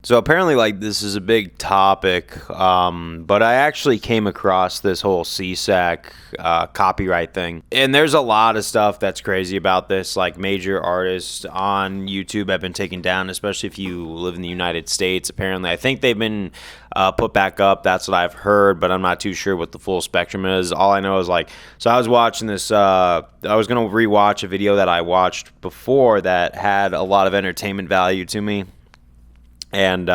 So apparently, like, this is a big topic, but I actually came across this whole SESAC copyright thing. And there's a lot of stuff that's crazy about this. Like, major artists on YouTube have been taken down, especially if you live in the United States. Apparently, I think they've been put back up. That's what I've heard, but I'm not too sure what the full spectrum is. All I know is, like, so I was watching this, I was going to rewatch a video that I watched before that had a lot of entertainment value to me. And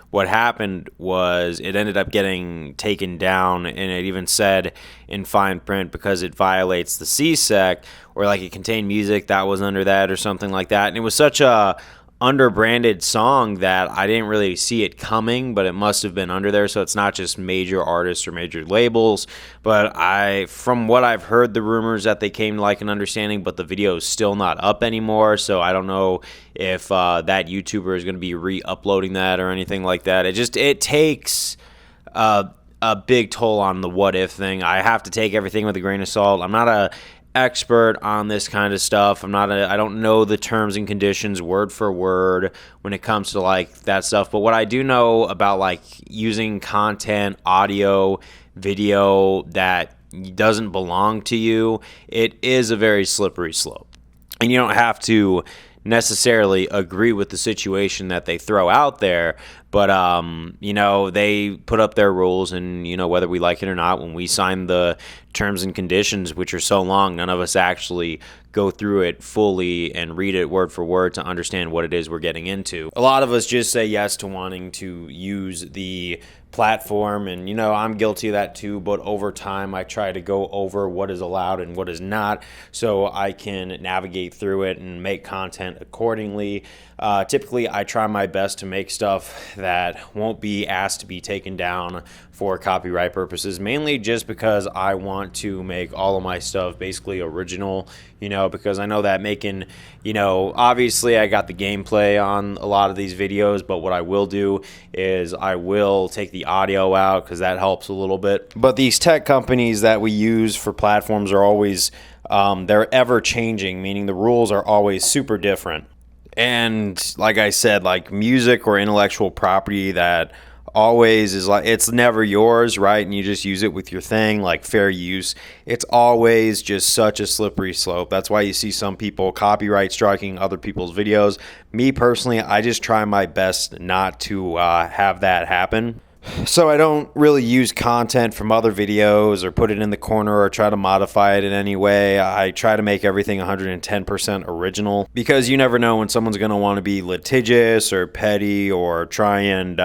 what happened was it ended up getting taken down, and it even said in fine print because it violates the SESAC, or like it contained music that was under that or something like that. And it was such a underbranded song that I didn't really see it coming, but it must have been under there. So it's not just major artists or major labels, but from what I've heard, the rumors that they came to like an understanding, but the video is still not up anymore. So I don't know if that YouTuber is going to be re-uploading that or anything like that. It takes a big toll on the what if thing. I have to take everything with a grain of salt. I'm not a expert on this kind of stuff. I don't know the terms and conditions word for word when it comes to like that stuff. But what I do know about like using content, audio, video that doesn't belong to you, it is a very slippery slope. And you don't have to necessarily agree with the situation that they throw out there, but they put up their rules, and whether we like it or not, when we sign the terms and conditions, which are so long, none of us actually go through it fully and read it word for word to understand what it is we're getting into. A lot of us just say yes to wanting to use the platform, and I'm guilty of that too, but over time I try to go over what is allowed and what is not so I can navigate through it and make content accordingly. Typically I try my best to make stuff that won't be asked to be taken down for copyright purposes, mainly just because I want to make all of my stuff basically original, because I know that making, obviously I got the gameplay on a lot of these videos, but what I will do is I will take the audio out because that helps a little bit. But these tech companies that we use for platforms are always, they're ever changing, meaning the rules are always super different. And like I said, like music or intellectual property that always is like, it's never yours, right? And you just use it with your thing, like fair use. It's always just such a slippery slope. That's why you see some people copyright striking other people's videos. Me personally, I just try my best not to have that happen. So I don't really use content from other videos or put it in the corner or try to modify it in any way. I try to make everything 110% original, because you never know when someone's going to want to be litigious or petty or try and,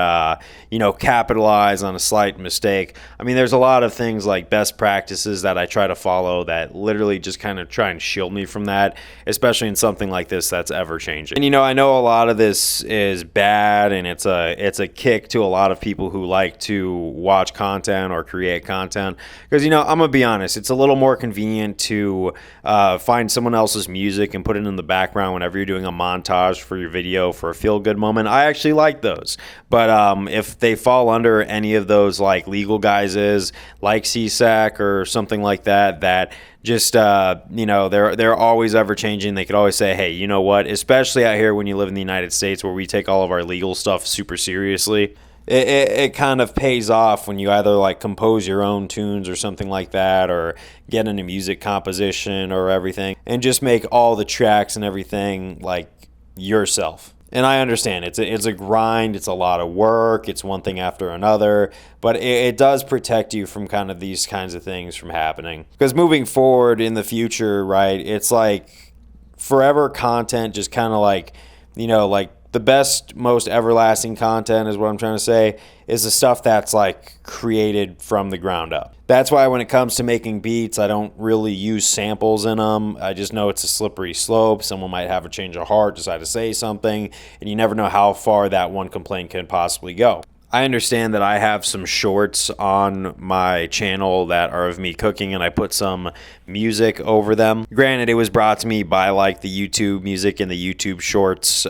capitalize on a slight mistake. I mean, there's a lot of things like best practices that I try to follow that literally just kind of try and shield me from that, especially in something like this that's ever changing. And, I know a lot of this is bad, and it's a kick to a lot of people who like to watch content or create content, because I'm gonna be honest, it's a little more convenient to find someone else's music and put it in the background whenever you're doing a montage for your video for a feel-good moment. I actually like those, but if they fall under any of those like legal guises like SESAC or something like that just they're always ever changing. They could always say, hey, you know what, especially out here when you live in the United States where we take all of our legal stuff super seriously, it kind of pays off when you either like compose your own tunes or something like that, or get into music composition or everything, and just make all the tracks and everything like yourself. And I understand it's a grind, it's a lot of work, it's one thing after another, but it does protect you from kind of these kinds of things from happening. Because moving forward in the future, right, it's like forever content just kind of like, like the best, most everlasting content is what I'm trying to say, is the stuff that's like created from the ground up. That's why when it comes to making beats, I don't really use samples in them. I just know it's a slippery slope. Someone might have a change of heart, decide to say something, and you never know how far that one complaint can possibly go. I understand that I have some shorts on my channel that are of me cooking, and I put some music over them. Granted, it was brought to me by like the YouTube music and the YouTube shorts,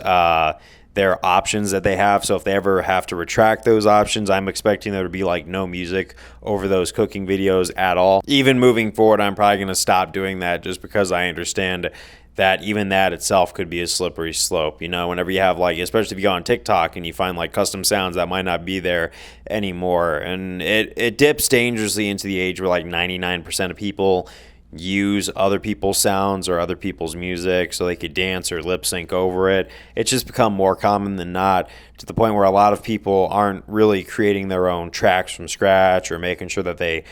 their options that they have. So if they ever have to retract those options, I'm expecting there to be like no music over those cooking videos at all. Even moving forward, I'm probably going to stop doing that just because I understand that even that itself could be a slippery slope. You know, whenever you have like, especially if you go on TikTok and you find like custom sounds that might not be there anymore, and it dips dangerously into the age where like 99% of people use other people's sounds or other people's music so they could dance or lip sync over it. It's just become more common than not, to the point where a lot of people aren't really creating their own tracks from scratch or making sure that they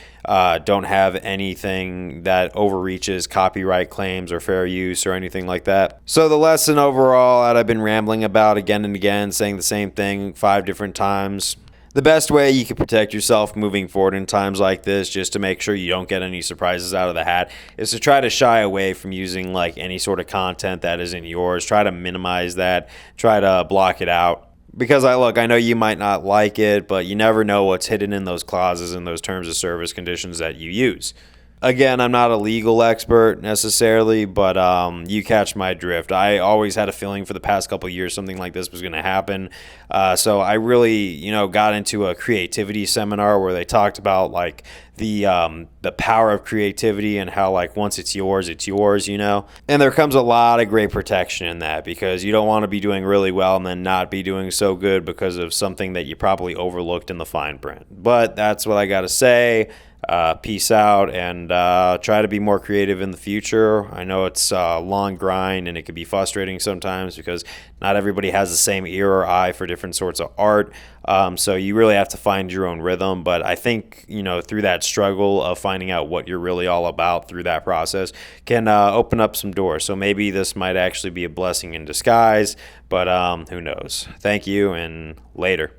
don't have anything that overreaches copyright claims or fair use or anything like that. So the lesson overall that I've been rambling about again and again, saying the same thing 5 different times: the best way you can protect yourself moving forward in times like this, just to make sure you don't get any surprises out of the hat, is to try to shy away from using like any sort of content that isn't yours. Try to minimize that. Try to block it out. Because I know you might not like it, but you never know what's hidden in those clauses and those terms of service conditions that you use. Again, I'm not a legal expert necessarily, but you catch my drift. I always had a feeling for the past couple of years something like this was going to happen. So I really, got into a creativity seminar where they talked about like the power of creativity and how like once it's yours, And there comes a lot of great protection in that, because you don't want to be doing really well and then not be doing so good because of something that you probably overlooked in the fine print. But that's what I got to say. Peace out, and try to be more creative in the future. I know it's a long grind and it can be frustrating sometimes because not everybody has the same ear or eye for different sorts of art. So you really have to find your own rhythm. But I think, through that struggle of finding out what you're really all about through that process can open up some doors. So maybe this might actually be a blessing in disguise, but who knows? Thank you, and later.